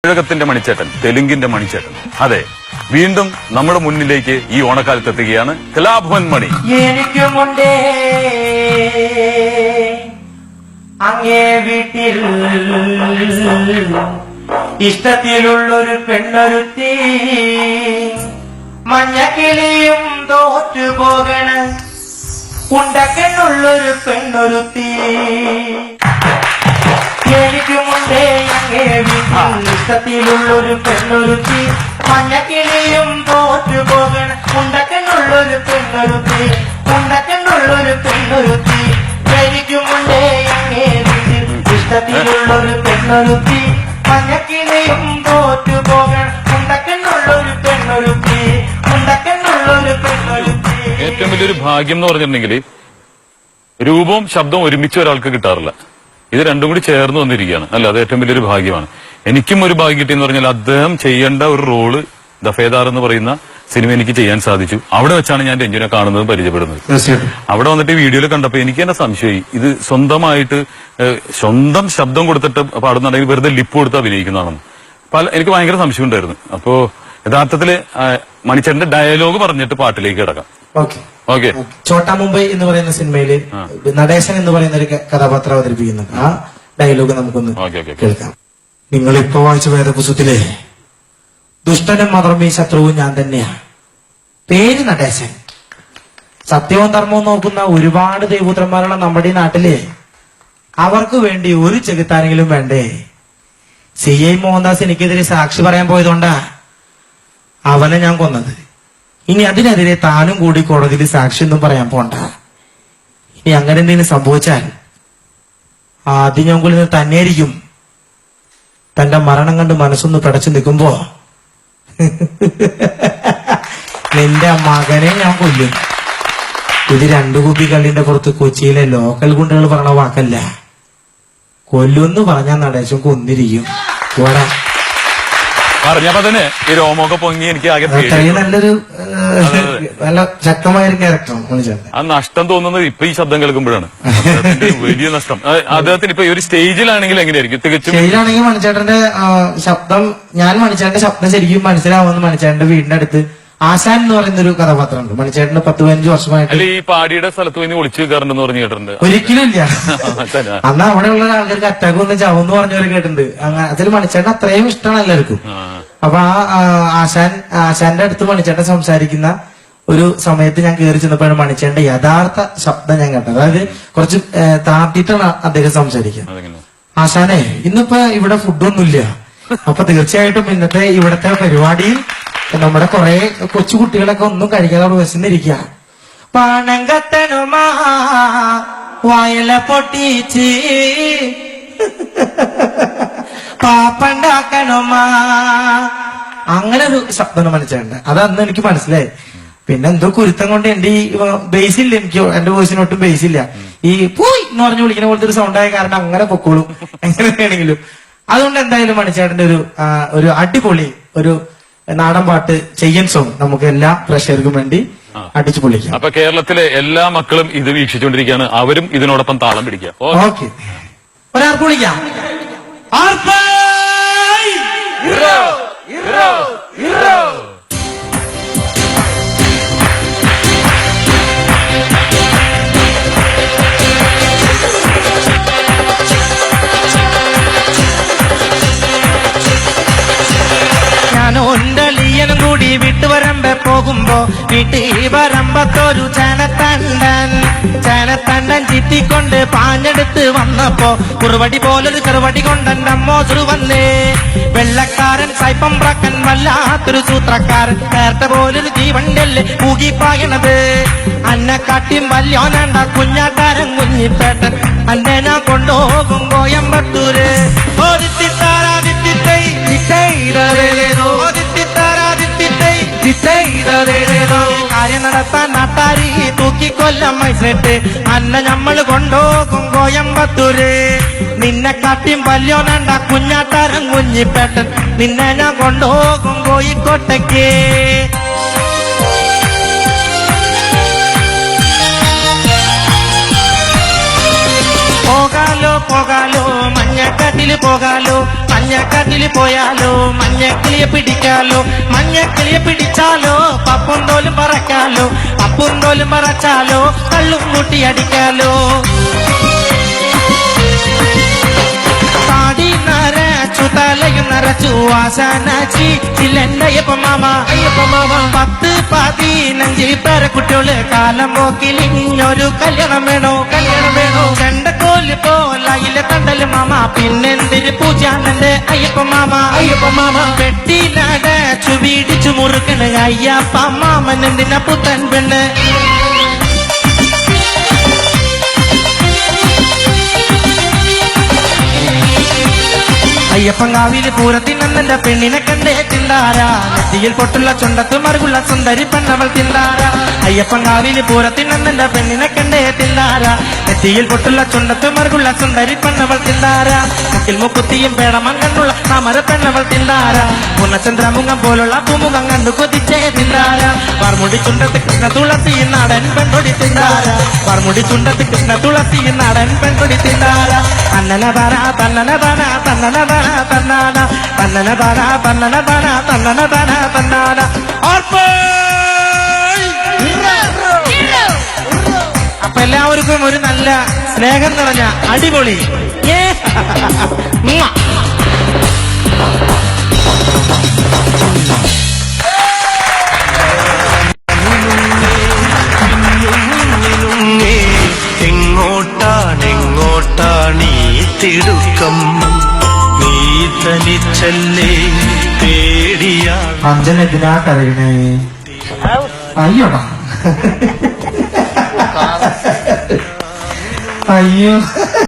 തമിഴകത്തിന്റെ മണിച്ചേട്ടൻ, തെലുങ്കിന്റെ മണിച്ചേട്ടൻ. അതെ, വീണ്ടും നമ്മുടെ മുന്നിലേക്ക് ഈ ഓണക്കാലത്ത് എത്തുകയാണ് കലാഭവൻ മണി. എനിക്കുമുണ്ടേ അങ്ങേ വീട്ടിൽ ഇഷ്ടത്തിലുള്ളൊരു പെണ്ണൊരുത്തി, മഞ്ഞക്കിളിയും തോറ്റുപോകണ ഉണ്ടക്കെണ്ണുള്ളൊരു പെണ്ണൊരുത്തി. എനിക്കുമുണ്ടേ അങ്ങേ വീട്ടിൽ ഇഷ്ടത്തിലുള്ളൊരു പെണ്ണൊരുത്തി, മഞ്ഞക്കിളിയും തോറ്റുപോകണ ഉണ്ടക്കെണ്ണുള്ളൊരു പെണ്ണൊരുത്തി, ഉണ്ടക്കെണ്ണുള്ളൊരു പെണ്ണൊരുത്തി. എനിക്കുമുണ്ടേ അങ്ങേ വീട്ടിൽ ഇഷ്ടത്തിലുള്ളൊരു പെണ്ണൊരുത്തി, മഞ്ഞക്കിളിയും തോറ്റുപോകണ ഉണ്ടക്കെണ്ണുള്ളൊരു പെണ്ണൊരുത്തി, ഉണ്ടക്കെണ്ണുള്ളൊരു പെണ്ണൊരുത്തി. ഏറ്റവും വലിയൊരു ഭാഗ്യം എന്ന് പറഞ്ഞിട്ടുണ്ടെങ്കിൽ രൂപവും ശബ്ദവും ഒരുമിച്ച് ഒരാൾക്ക് കിട്ടാറില്ല. ഇത് രണ്ടും കൂടി ചേർന്ന് വന്നിരിക്കുകയാണ്. അല്ല, അത് ഏറ്റവും വലിയൊരു ഭാഗ്യമാണ്. എനിക്കും ഒരു ഭാഗ്യം കിട്ടിയെന്ന് പറഞ്ഞാൽ അദ്ദേഹം ചെയ്യേണ്ട ഒരു റോള് ദഫേദാർ എന്ന് പറയുന്ന സിനിമ എനിക്ക് ചെയ്യാൻ സാധിച്ചു. അവിടെ വെച്ചാണ് ഞാൻ രഞ്ജുനെ കാണുന്നതും പരിചയപ്പെടുന്നത്. അവിടെ വന്നിട്ട് വീഡിയോയിൽ കണ്ടപ്പോൾ എനിക്ക് തന്നെ സംശയമായി, ഇത് സ്വന്തമായിട്ട് സ്വന്തം ശബ്ദം കൊടുത്തിട്ട് പാടുന്നുണ്ടെങ്കിൽ വെറുതെ ലിപ്പ് കൊടുത്ത് അഭിനയിക്കുന്നതാണെന്ന് എനിക്ക് ഭയങ്കര സംശയം ഉണ്ടായിരുന്നു. അപ്പോ യഥാർത്ഥത്തില് മണിച്ചേട്ടന്റെ ഡയലോഗ് പറഞ്ഞിട്ട് പാട്ടിലേക്ക് കിടക്കാം. ഓക്കെ. ചോട്ടാ മുംബൈ എന്ന് പറയുന്ന സിനിമയില് നടേശൻ എന്ന് പറയുന്ന ഒരു കഥാപാത്രം അവതരിപ്പിക്കുന്നുണ്ട്. ആ ഡയലോഗ് നമുക്കൊന്ന് കേൾക്കാം. നിങ്ങൾ ഇപ്പൊ വായിച്ച വേദപുസ്തകത്തിലെ ദുഷ്ടനും മതർമീ ശത്രുവും ഞാൻ തന്നെയാ. പേര് നടേശൻ. സത്യവും ധർമ്മവും നോക്കുന്ന ഒരുപാട് ദൈവപുത്രന്മാരുള്ള നമ്മുടെ ഈ നാട്ടില് അവർക്ക് വേണ്ടി ഒരു ചെകുത്താരെങ്കിലും വേണ്ടേ? CI മോഹൻദാസ് എനിക്കെതിരെ സാക്ഷി പറയാൻ പോയതുകൊണ്ടാ അവനെ ഞാൻ കൊന്നത്. ഇനി അതിനെതിരെ താനും കൂടി കോടതിയിൽ സാക്ഷി ഒന്നും പറയാൻ പോണ്ട. ഇനി അങ്ങനെ എന്തെങ്കിലും സംഭവിച്ചാൽ ആദ്യം ഞാൻ കൊല്ലുന്നത് തന്നെയായിരിക്കും. തന്റെ മരണം കണ്ട് മനസ്സൊന്ന് പിടച്ചു നിൽക്കുമ്പോ നിന്റെ മകനെ ഞാൻ കൊല്ലും. ഇത് 2 കുപ്പി കള്ളിന്റെ പുറത്ത് കൊച്ചിയിലെ ലോക്കൽ ഗുണ്ടകൾ പറഞ്ഞ വാക്കല്ല. കൊല്ലുമെന്ന് പറഞ്ഞാൽ നടേശം കൊന്നിരിക്കും. പറഞ്ഞപ്പോ തന്നെ ഈ രോമൊക്കെ പൊങ്ങി എനിക്ക് ആകെ നല്ലൊരു നല്ല ശക്തമായൊരു ക്യാരക്ടറാണ്. ആ നഷ്ടം തോന്നുന്നത് ഇപ്പൊ ഈ ശബ്ദം കേൾക്കുമ്പോഴാണ്. വലിയ നഷ്ടം. അദ്ദേഹത്തിന് ഇപ്പൊ ഒരു സ്റ്റേജിലാണെങ്കിൽ എങ്ങനെയായിരിക്കും? തികച്ചും സ്റ്റേജിലാണെങ്കിൽ മണിച്ചേട്ടന്റെ ശബ്ദം, ഞാൻ മണിച്ചേട്ടന്റെ ശബ്ദം ശരിക്കും മനസ്സിലാവുമെന്ന് മണിച്ചേട്ടന്റെ വീടിന്റെ അടുത്ത് ആശാൻ എന്ന് പറയുന്ന ഒരു കഥാപാത്രമുണ്ട്. മണിച്ചേട്ടന് 10-15 വർഷമായിട്ട് ഈ പാടിയുടെ സ്ഥലത്ത് പോയി ഒളിച്ചു കയറണ്ടെന്ന് പറഞ്ഞു കേട്ടിട്ടുണ്ട്. ഒരിക്കലും ഇല്ല. അന്ന് അവിടെയുള്ള ആൾക്കാർക്ക് അറ്റാക്ക് വന്ന് ചാവെന്ന് പറഞ്ഞവർ കേട്ടിട്ടുണ്ട്. അങ്ങനെ അതിൽ മണിച്ചേട്ടൻ അത്രയും ഇഷ്ടമാണ് എല്ലാവർക്കും. അപ്പൊ ആ ആശാന്റെ അടുത്ത് മണിച്ചേട്ടൻ സംസാരിക്കുന്ന ഒരു സമയത്ത് ഞാൻ കയറി ചെന്നപ്പോഴാണ് മണിച്ചേട്ടന്റെ യഥാർത്ഥ ശബ്ദം ഞാൻ കേട്ടത്. അതായത് കുറച്ച് താഴ്ത്തിയിട്ടാണ് അദ്ദേഹം സംസാരിക്കുക. ആശാനെ, ഇന്നിപ്പോ ഇവിടെ ഫുഡൊന്നുമില്ല. അപ്പൊ തീർച്ചയായിട്ടും ഇന്നത്തെ ഇവിടത്തെ പരിപാടിയിൽ നമ്മുടെ കുറെ കൊച്ചുകുട്ടികളൊക്കെ ഒന്നും കഴിക്കാതെ വിശന്നിരിക്കുക. പണം കത്തനുമാ വയല പൊട്ടിച്ച് പാപ്പണ്ടാക്കണമാ, അങ്ങനെ ഒരു ശബ്ദം മനസ്സിലുണ്ട്. അതന്ന് എനിക്ക് മനസ്സിലായി. പിന്നെ എന്തോ കുരുത്തം കൊണ്ട് എന്റെ ഈ ബേസില്ല, എനിക്ക് എന്റെ വോയിസിനൊട്ടും ബേസില്ല. ഈ പോയി എന്ന് പറഞ്ഞു വിളിക്കുന്ന പോലത്തെ ഒരു സൗണ്ടായ കാരണം അങ്ങനെ പൊക്കോളും എങ്ങനെയാണെങ്കിലും. അതുകൊണ്ട് എന്തായാലും മണിച്ചേട്ടന്റെ ഒരു അടിപൊളി ഒരു നാടൻ പാട്ട് ചെയ്യൻ സോങ് നമുക്ക് എല്ലാ പ്രേക്ഷകർക്കും വേണ്ടി അടിച്ചു പൊളിക്കാം. അപ്പൊ കേരളത്തിലെ എല്ലാ മക്കളും ഇത് വീക്ഷിച്ചുകൊണ്ടിരിക്കുകയാണ്. അവരും ഇതിനോടൊപ്പം താളം പിടിക്കുക. ഓക്കെ, ഒരാൾക്ക് വിളിക്കാം. ഞാനൊണ്ടലിയനും കൂടി വിട്ടുവരമ്പ പോകുമ്പോ വീട്ടുവരമ്പത്തൊരു ചേനത്തണ്ടൻ ചിറ്റിക്കൊണ്ട് പാഞ്ഞെടുത്ത് വന്നപ്പോ കുറുവടി പോലൊരു ചെറുവടി കൊണ്ടെന്റെ അമ്മോസു വന്നേ. വെള്ളക്കാരൻ സൈപ്പം പ്രക്കൻ വല്ലാത്തൊരു സൂത്രക്കാരൻ, നേരത്തെ പോലൊരു ജീവണ്ടല്ലേ ഊകിപ്പായണത്. അന്നെക്കാട്ടിയും വല്യോനണ്ട കുഞ്ഞാട്ടാരൻ കുഞ്ഞിപ്പേട്ടൻ, അന്നെ ഞാൻ കൊണ്ടുപോകും കോയമ്പത്തൂര്. കാര്യം നടത്താൻ നാട്ടാരി തൂക്കിക്കൊല്ലം മൈസെട്ട്, അന്നെ ഞമ്മള് കൊണ്ടുപോകും കോയമ്പത്തൂര്. നിന്നെ കാട്ടിയും വല്യോനണ്ട കുഞ്ഞാട്ടാരൻ കുഞ്ഞിപ്പേട്ടൻ, നിന്നെ ഞാൻ കൊണ്ടുപോകും കോഴിക്കോട്ടേക്ക്. പോകാലോ പോകാലോ മഞ്ഞ മഞ്ഞക്കാട്ടില് പോകാലോ, മഞ്ഞക്കാട്ടില് പോയാലോ മഞ്ഞക്കിളിയെ പിടിക്കാലോ, മഞ്ഞക്കിളിയെ പിടിച്ചാലോ പപ്പും തോലും പറക്കാലോ, പപ്പും തോലും പറച്ചാലോ കള്ളും കൂട്ടി അടിക്കാലോ. താടി നരച്ചു തലയും നരച്ചു വാസനച്ചി ചില്ലെന്റെ അയ്യപ്പമാമ, അയ്യപ്പമാമ 10-15 പേരക്കുട്ടികള് കാലം പോക്കിൽ ഇനിയൊരു കല്യാണം വേണോ, കല്യാണം വേണോ. ചെണ്ടക്കോല് പോലയിലെ തണ്ടല് മാമ, പിന്നെന്തിന് പൂജാനന്റെ അയ്യപ്പമാമ, അയ്യപ്പമാമ. വെട്ടിനടച്ചു വീടിച്ചു മുറുക്കണ് അയ്യപ്പമാമൻ എന്തിനാ പുത്തൻ പെണ്ണ്. അയ്യപ്പങ്കാവില് പൂരത്തിനെന്നെ പെണ്ണിനെ കണ്ടേ തിണ്ടാര, നെറ്റിയിൽ പൊട്ടുള്ള ചുണ്ടത്ത് മറുകുള്ള സുന്ദരി പെണ്ണവൾ തിണ്ടാര. അയ്യപ്പങ്കാവില് പൂരത്തിനെന്നെ പെണ്ണിനെ കണ്ടേ തിണ്ടാര, നെറ്റിയിൽ പൊട്ടുള്ള ചുണ്ടത്ത് മറുകുള്ള സുന്ദരി പെണ്ണവൾ തിണ്ടാര. മുക്കിൽ മുക്കുത്തിയും പേടമം കണ്ടുള്ള താമര പെണ്ണവൾ തിണ്ടാര, പൂർണ്ണചന്ദ്രമുഖം പോലുള്ള പൂമുഖം കണ്ടു കൊതിച്ചേ തിണ്ടാര. വാർമുടി ചുണ്ടത്ത് കൃഷ്ണ തുളസി നാടൻ പെൺകൊടി തിണ്ടാര, വാർമുടി ചുണ്ടത്ത് കൃഷ്ണ തുളസി നാടൻ പെൺകൊടി തിണ്ടാര. തന്നന താന തന്നന താന തന്നന താന തന്നാന തന്നന താന തന്നന താന തന്നന താന തന്നാന. അപ്പൊ എല്ലാവർക്കും ഒരു നല്ല സ്നേഹം നിറഞ്ഞ അടിപൊളി എങ്ങോട്ടാണെങ്ങോട്ടാണീ തിടുക്കം, നീ തനിച്ചല്ലേ പേടിയാ. അഞ്ചനെതിനാ കരയണേ, അയ്യോടാ അയ്യോ.